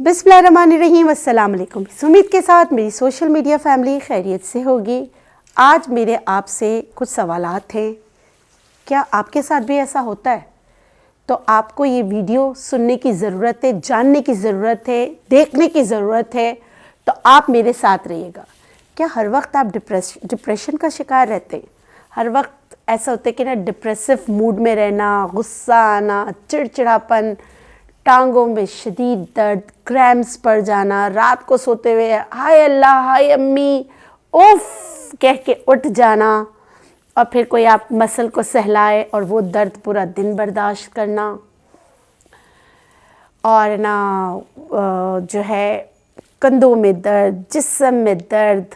बिस्मिल्लाहिर्रहमानिर्रहीम, अस्सलाम वालेकुम। उम्मीद के साथ मेरी सोशल मीडिया फैमिली खैरियत से होगी। आज मेरे आपसे कुछ सवालात हैं। क्या आपके साथ भी ऐसा होता है? तो आपको ये वीडियो सुनने की ज़रूरत है, जानने की ज़रूरत है, देखने की ज़रूरत है। तो आप मेरे साथ रहिएगा। क्या हर वक्त आप डिप्रेशन का शिकार रहते हैं? हर वक्त ऐसा होता है कि ना डिप्रेसिव मूड में रहना, गुस्सा आना, चिड़चिड़ापन, टांगों में शदीद दर्द, क्रैम्प्स पड़ जाना, रात को सोते हुए हाय अल्लाह, हाय अम्मी, उफ कह के उठ जाना, और फिर कोई आप मसल को सहलाए और वो दर्द पूरा दिन बर्दाश्त करना, और ना जो है कंधों में दर्द, जिस्म में दर्द,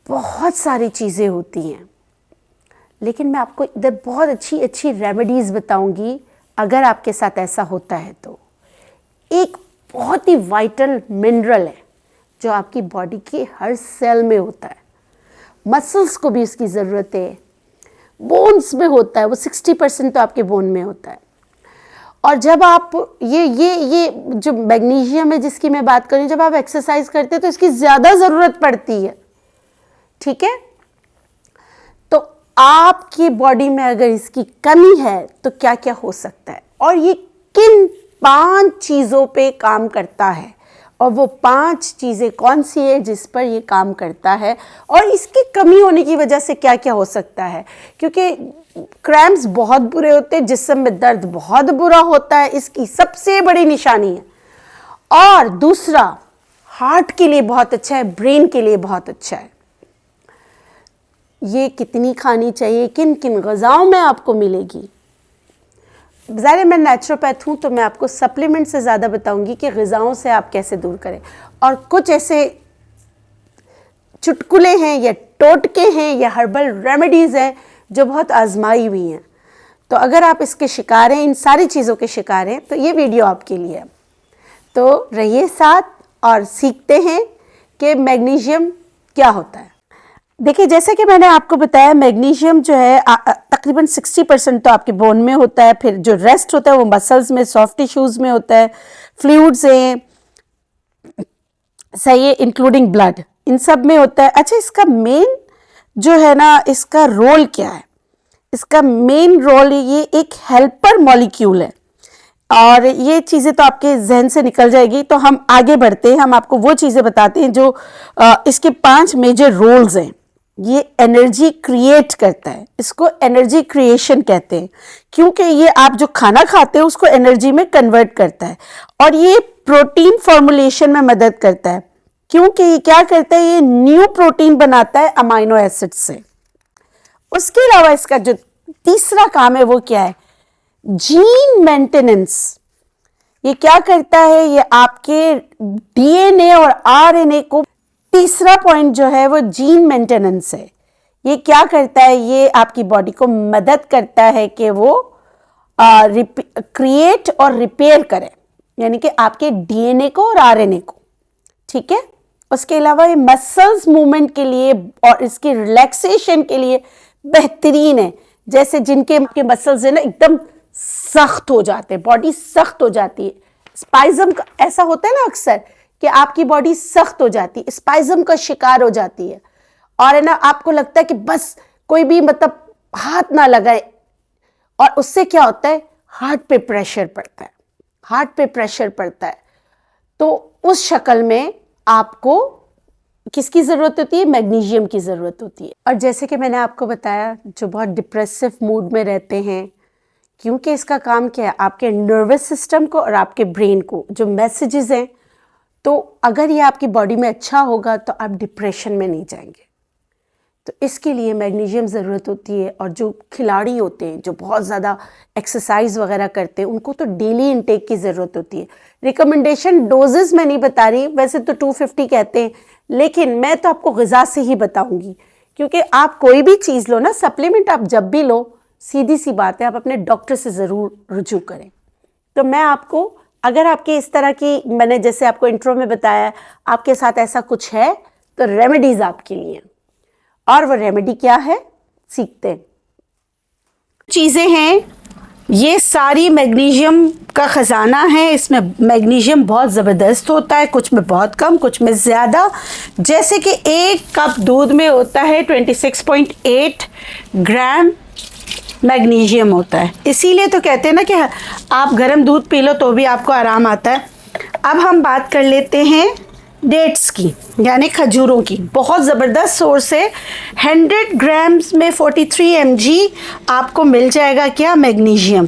बहुत सारी चीज़ें होती हैं। लेकिन मैं आपको इधर बहुत अच्छी अच्छी रेमेडीज़ बताऊंगी अगर आपके साथ ऐसा होता है। तो एक बहुत ही वाइटल मिनरल है जो आपकी बॉडी के हर सेल में होता है। मसल्स को भी इसकी ज़रूरत है, बोन्स में होता है, वो 60% तो आपके बोन में होता है। और जब आप ये जो मैग्नीशियम है जिसकी मैं बात कर रही हूँ, जब आप एक्सरसाइज करते हैं तो इसकी ज़्यादा ज़रूरत पड़ती है। ठीक है, तो आपकी बॉडी में अगर इसकी कमी है तो क्या क्या हो सकता है, और ये किन 5 चीज़ों पे काम करता है, और वो 5 चीज़ें कौन सी है जिस पर ये काम करता है, और इसकी कमी होने की वजह से क्या क्या हो सकता है। क्योंकि क्रैम्प्स बहुत बुरे होते हैं, जिस्म में दर्द बहुत बुरा होता है, इसकी सबसे बड़ी निशानी है। और दूसरा, हार्ट के लिए बहुत अच्छा है, ब्रेन के लिए बहुत अच्छा है। ये कितनी खानी चाहिए, किन किन ग़िज़ाओं में आपको मिलेगी। ज़ाहिर मैं नेचुरोपैथ हूँ तो मैं आपको सप्लीमेंट से ज़्यादा बताऊंगी कि ग़िज़ाओं से आप कैसे दूर करें। और कुछ ऐसे चुटकुले हैं या टोटके हैं या हर्बल रेमेडीज़ हैं जो बहुत आजमाई हुई हैं। तो अगर आप इसके शिकार हैं, इन सारी चीज़ों के शिकार हैं, तो ये वीडियो आपके लिए है। तो रहिए साथ और सीखते हैं कि मैग्नीशियम क्या होता है। देखिए, जैसे कि मैंने आपको बताया, मैग्नीशियम जो है तकरीबन 60% तो आपके बोन में होता है, फिर जो रेस्ट होता है वो मसल्स में, सॉफ्ट टिश्यूज़ में होता है, फ्लूइड्स हैं, सही है, इंक्लूडिंग ब्लड, इन सब में होता है। अच्छा, इसका मेन जो है ना, इसका रोल क्या है? इसका मेन रोल ये एक हेल्पर मॉलिक्यूल है, और ये चीज़ें तो आपके जहन से निकल जाएगी। तो हम आगे बढ़ते हैं, हम आपको वो चीज़ें बताते हैं जो इसके 5 मेजर रोल्स हैं। ये एनर्जी क्रिएट करता है, इसको एनर्जी क्रिएशन कहते हैं, क्योंकि ये आप जो खाना खाते हैं उसको एनर्जी में कन्वर्ट करता है। और ये प्रोटीन फॉर्मुलेशन में मदद करता है, क्योंकि ये क्या करता है, ये न्यू प्रोटीन बनाता है अमाइनो एसिड से। उसके अलावा इसका जो तीसरा काम है वो क्या है? Gene maintenance. ये क्या करता है? ये आपके डीएनए और आरएनए को, तीसरा पॉइंट जो है वो जीन मेंटेनेंस है। ये क्या करता है? ये आपकी बॉडी को मदद करता है कि वो क्रिएट और रिपेयर करे, यानी कि आपके डीएनए को और आरएनए को। ठीक है, उसके अलावा ये मसल्स मूवमेंट के लिए और इसकी रिलैक्सेशन के लिए बेहतरीन है। जैसे जिनके मसल्स है ना एकदम सख्त हो जाते हैं, बॉडी सख्त हो जाती है, स्पाइज्म का ऐसा होता है ना अक्सर कि आपकी बॉडी सख्त हो जाती है, स्पाइज्म का शिकार हो जाती है, और है ना आपको लगता है कि बस कोई भी मतलब हाथ ना लगाए, और उससे क्या होता है, हार्ट पे प्रेशर पड़ता है, हार्ट पे प्रेशर पड़ता है। तो उस शक्ल में आपको किसकी ज़रूरत होती है? मैग्नीशियम की ज़रूरत होती है। और जैसे कि मैंने आपको बताया, जो बहुत डिप्रेसिव मूड में रहते हैं, क्योंकि इसका काम क्या है, आपके नर्वस सिस्टम को और आपके ब्रेन को जो मैसेजेस हैं, तो अगर ये आपकी बॉडी में अच्छा होगा तो आप डिप्रेशन में नहीं जाएंगे। तो इसके लिए मैग्नीशियम ज़रूरत होती है। और जो खिलाड़ी होते हैं, जो बहुत ज़्यादा एक्सरसाइज वगैरह करते हैं, उनको तो डेली इनटेक की ज़रूरत होती है। रिकमेंडेशन डोजेस मैं नहीं बता रही, वैसे तो 250 कहते हैं, लेकिन मैं तो आपको ग़िज़ा से ही बताऊंगी, क्योंकि आप कोई भी चीज़ लो ना, सप्लीमेंट आप जब भी लो, सीधी सी बात है, आप अपने डॉक्टर से ज़रूर रुजू करें। तो मैं आपको, अगर आपके इस तरह की, मैंने जैसे आपको इंट्रो में बताया, आपके साथ ऐसा कुछ है, तो रेमेडीज़ आपके लिए। और वो रेमेडी क्या है, सीखते हैं। चीज़ें हैं ये सारी मैग्नीशियम का ख़जाना है। इसमें मैग्नीशियम बहुत ज़बरदस्त होता है, कुछ में बहुत कम, कुछ में ज़्यादा। जैसे कि 1 कप दूध में होता है 26.8 ग्राम मैग्नीशियम होता है। इसीलिए तो कहते हैं ना कि आप गर्म दूध पी लो तो भी आपको आराम आता है। अब हम बात कर लेते हैं डेट्स की, यानी खजूरों की। बहुत ज़बरदस्त सोर्स है। 100 ग्राम्स में 43 mg आपको मिल जाएगा क्या, मैग्नीशियम।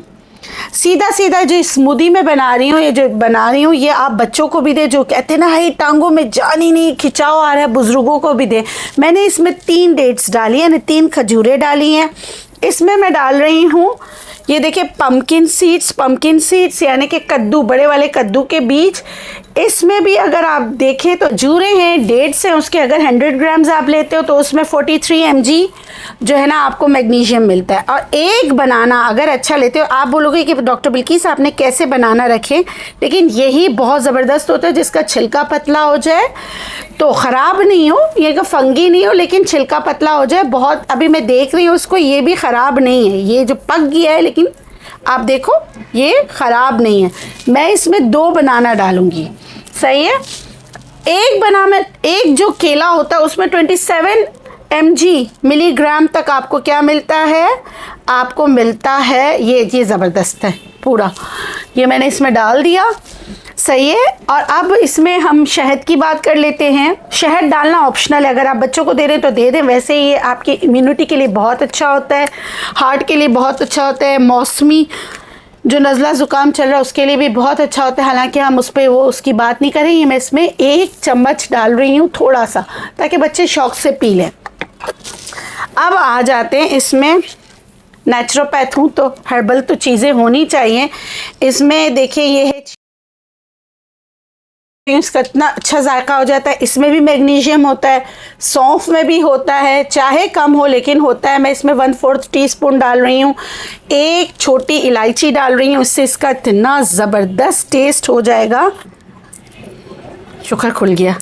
सीधा सीधा जो स्मूदी में बना रही हूँ, ये जो बना रही हूँ, ये आप बच्चों को भी दे, जो कहते हैं ना हाई टांगों में जान ही नहीं, खिंचाव आ रहा है, बुजुर्गों को भी दे। मैंने इसमें 3 डेट्स डाली है, 3 खजूरें डाली हैं। इसमें मैं डाल रही हूँ, ये देखिए, पम्पकिन सीड्स यानी कि कद्दू, बड़े वाले कद्दू के बीज। इसमें भी अगर आप देखें तो खजूरें हैं, डेट्स हैं, उसके अगर 100 ग्राम्स आप लेते हो तो उसमें 43 mg जो है ना आपको मैग्नीशियम मिलता है। और एक बनाना अगर अच्छा लेते हो, आप बोलोगे कि डॉक्टर बिल्किस आपने कैसे बनाना रखे, लेकिन यही बहुत ज़बरदस्त होता है, जिसका छिलका पतला हो जाए तो ख़राब नहीं हो, ये का फंगी नहीं हो, लेकिन छिलका पतला हो जाए। बहुत अभी मैं देख रही हूँ उसको, ये भी ख़राब नहीं है, ये जो पक गया है, लेकिन आप देखो ये ख़राब नहीं है। मैं इसमें 2 बनाना डालूँगी, सही है। एक बनाना, एक जो केला होता है उसमें 27 mg मिलीग्राम तक आपको क्या मिलता है, आपको मिलता है ये ज़बरदस्त है पूरा, ये मैंने इसमें डाल दिया, सही है। और अब इसमें हम शहद की बात कर लेते हैं। शहद डालना ऑप्शनल है, अगर आप बच्चों को दे रहे हैं तो दे दें, वैसे ये आपकी इम्यूनिटी के लिए बहुत अच्छा होता है, हार्ट के लिए बहुत अच्छा होता है, मौसमी जो नज़ला ज़ुकाम चल रहा है उसके लिए भी बहुत अच्छा होता है। हालांकि हम उस पर उसकी बात नहीं करेंगे। मैं इसमें 1 चम्मच डाल रही हूँ, थोड़ा सा, ताकि बच्चे शौक से पी लें। अब आ जाते हैं इसमें, नेचुरोपैथ हूँ तो हर्बल तो चीज़ें होनी चाहिए। इसमें देखिए ये है, इसका इतना अच्छा जायका हो जाता है। इसमें भी मैग्नीशियम होता है, सौंफ में भी होता है, चाहे कम हो लेकिन होता है। मैं इसमें 1/4 टीस्पून डाल रही हूँ। 1 छोटी इलायची डाल रही हूँ, इससे इसका इतना ज़बरदस्त टेस्ट हो जाएगा। शुक्र खुल गया,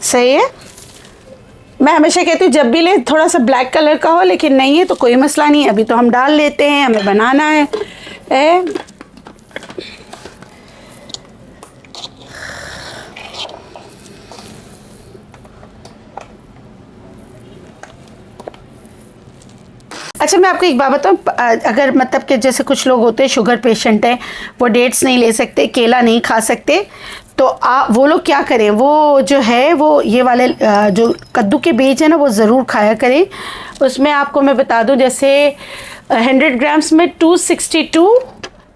सही है। मैं हमेशा कहती हूँ जब भी ले थोड़ा सा ब्लैक कलर का हो, लेकिन नहीं है तो कोई मसला नहीं है, अभी तो हम डाल लेते हैं, हमें बनाना है। अच्छा, मैं आपको एक बात बताऊँ, अगर मतलब कि जैसे कुछ लोग होते हैं शुगर पेशेंट हैं, वो डेट्स नहीं ले सकते, केला नहीं खा सकते, तो वो लोग क्या करें, वो जो है वो ये वाले जो कद्दू के बीज है ना, वो ज़रूर खाया करें। उसमें आपको मैं बता दूं, जैसे 100 ग्राम्स में 262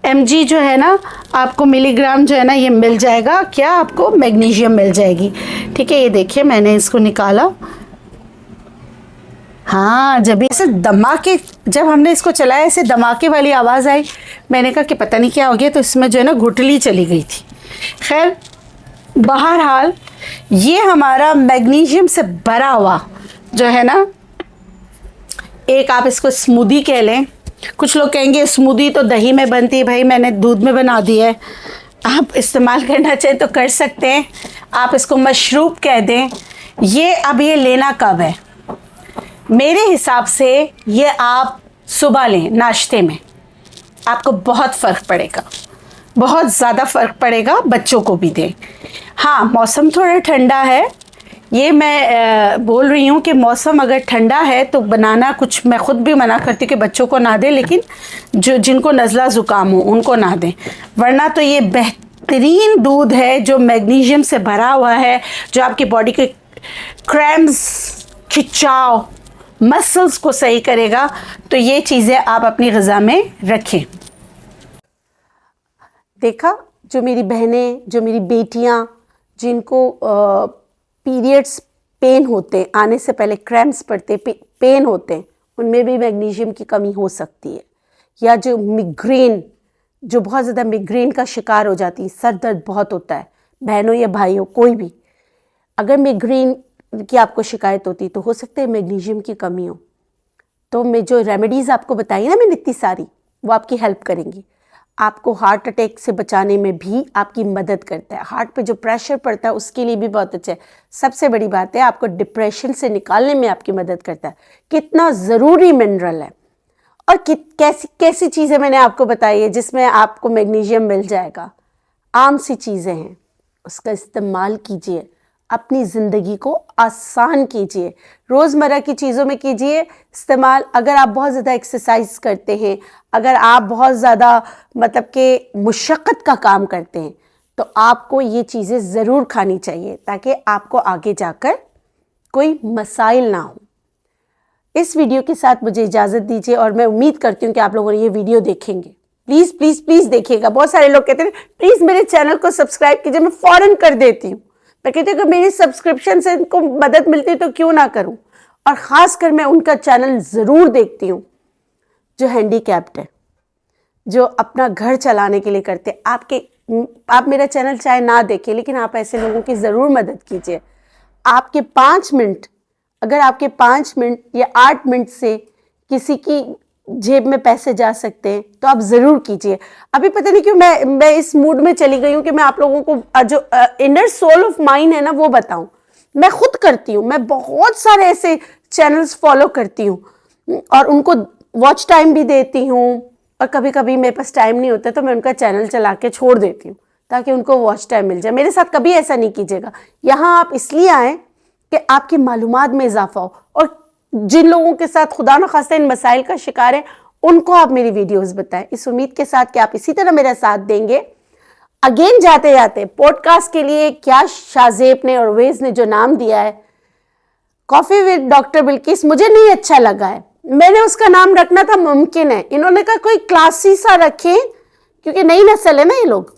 mg जो है ना आपको मिलीग्राम जो है ना ये मिल जाएगा, क्या आपको मैग्नीशियम मिल जाएगी। ठीक है, ये देखिए मैंने इसको निकाला। हाँ, जब ऐसे धमाके, जब हमने इसको चलाया ऐसे धमाके वाली आवाज़ आई, मैंने कहा कि पता नहीं क्या हो गया, तो इसमें जो है ना घुटली चली गई थी। खैर, बहरहाल ये हमारा मैग्नीशियम से भरा हुआ जो है ना, एक आप इसको स्मूदी कह लें। कुछ लोग कहेंगे स्मूदी तो दही में बनती है, भाई मैंने दूध में बना दी है। आप इस्तेमाल करना चाहें तो कर सकते हैं, आप इसको मशरूब कह दें। ये अब ये लेना कब है, मेरे हिसाब से ये आप सुबह लें नाश्ते में, आपको बहुत फ़र्क पड़ेगा, बहुत ज़्यादा फ़र्क पड़ेगा। बच्चों को भी दें। हाँ, मौसम थोड़ा ठंडा है, ये मैं बोल रही हूँ कि मौसम अगर ठंडा है तो बनाना, कुछ मैं ख़ुद भी मना करती हूँ कि बच्चों को ना दें, लेकिन जो जिनको नज़ला ज़ुकाम हो उनको ना दें, वरना तो ये बेहतरीन दूध है जो मैग्नीशियम से भरा हुआ है, जो आपकी बॉडी के क्रैम्प्स, खिंचाव, मसल्स को सही करेगा। तो ये चीज़ें आप अपनी ग़िज़ा में रखें। देखा, जो मेरी बहनें, जो मेरी बेटियां, जिनको पीरियड्स पेन होते हैं, आने से पहले क्रैम्प्स पड़ते, पेन होते हैं, उनमें भी मैग्नीशियम की कमी हो सकती है। या जो मिग्रेन, जो बहुत ज़्यादा मिग्रेन का शिकार हो जाती है, सर दर्द बहुत होता है, बहनों या भाइयों कोई भी, अगर मिग्रेन की आपको शिकायत होती तो हो सकता है मैग्नीशियम की कमी हो। तो मैं जो रेमेडीज़ आपको बताई ना मैंने इतनी सारी, वो आपकी हेल्प करेंगी। आपको हार्ट अटैक से बचाने में भी आपकी मदद करता है, हार्ट पे जो प्रेशर पड़ता है उसके लिए भी बहुत अच्छा है। सबसे बड़ी बात है, आपको डिप्रेशन से निकालने में आपकी मदद करता है। कितना ज़रूरी मिनरल है। और कैसी कैसी चीज़ें मैंने आपको बताई है जिसमें आपको मैग्नीशियम मिल जाएगा। आम सी चीज़ें हैं, उसका इस्तेमाल कीजिए, अपनी ज़िंदगी को आसान कीजिए, रोज़मर्रा की चीज़ों में कीजिए इस्तेमाल। अगर आप बहुत ज़्यादा एक्सरसाइज करते हैं, अगर आप बहुत ज़्यादा मतलब कि मुशक्क़त का काम करते हैं, तो आपको ये चीज़ें ज़रूर खानी चाहिए ताकि आपको आगे जाकर कोई मसाइल ना हो। इस वीडियो के साथ मुझे इजाज़त दीजिए और मैं उम्मीद करती हूँ कि आप लोगों ने ये वीडियो देखेंगे। प्लीज़ प्लीज़ प्लीज़ देखिएगा। बहुत सारे लोग कहते हैं प्लीज़ मेरे चैनल को सब्सक्राइब कीजिए, मैं फ़ौरन कर देती हूँ। मैं कहती हूँ कि मेरी सब्सक्रिप्शन से इनको मदद मिलती तो क्यों ना करूँ। और ख़ासकर मैं उनका चैनल ज़रूर देखती हूँ जो हैंडीकैप्ड है, जो अपना घर चलाने के लिए करते। आप मेरा चैनल चाहे ना देखें, लेकिन आप ऐसे लोगों की ज़रूर मदद कीजिए। आपके 5 मिनट, अगर आपके 5 मिनट या 8 मिनट से किसी की जेब में पैसे जा सकते हैं तो आप ज़रूर कीजिए। अभी पता नहीं क्यों मैं इस मूड में चली गई हूँ कि मैं आप लोगों को जो इनर सोल ऑफ माइन है ना वो बताऊँ। मैं खुद करती हूँ, मैं बहुत सारे ऐसे चैनल्स फॉलो करती हूँ और उनको वॉच टाइम भी देती हूँ, और कभी कभी मेरे पास टाइम नहीं होता तो मैं उनका चैनल चला के छोड़ देती हूँ ताकि उनको वॉच टाइम मिल जाए। मेरे साथ कभी ऐसा नहीं कीजिएगा। यहाँ आप इसलिए आएँ कि आपकी मालूमात में इजाफा हो, और जिन लोगों के साथ खुदा न खास्ता इन मसाइल का शिकार है उनको आप मेरी वीडियोस बताएं, इस उम्मीद के साथ कि आप इसी तरह मेरा साथ देंगे। अगेन जाते जाते पॉडकास्ट के लिए क्या शाजेब ने और वेज ने जो नाम दिया है कॉफ़ी विद डॉक्टर बिल्किस, मुझे नहीं अच्छा लगा है। मैंने उसका नाम रखना था मुमकिन है, इन्होंने कहा कोई क्लासी सा रखें क्योंकि नई नस्ल है ना ये लोग,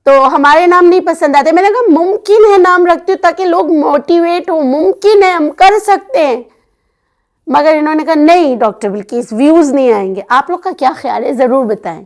तो हमारे नाम नहीं पसंद आते। मैंने कहा मुमकिन है नाम रखती हूँ ताकि लोग मोटिवेट हो, मुमकिन है हम कर सकते हैं। मगर इन्होंने कहा नहीं डॉक्टर बिल्किस व्यूज नहीं आएंगे। आप लोग का क्या ख्याल है ज़रूर बताएं।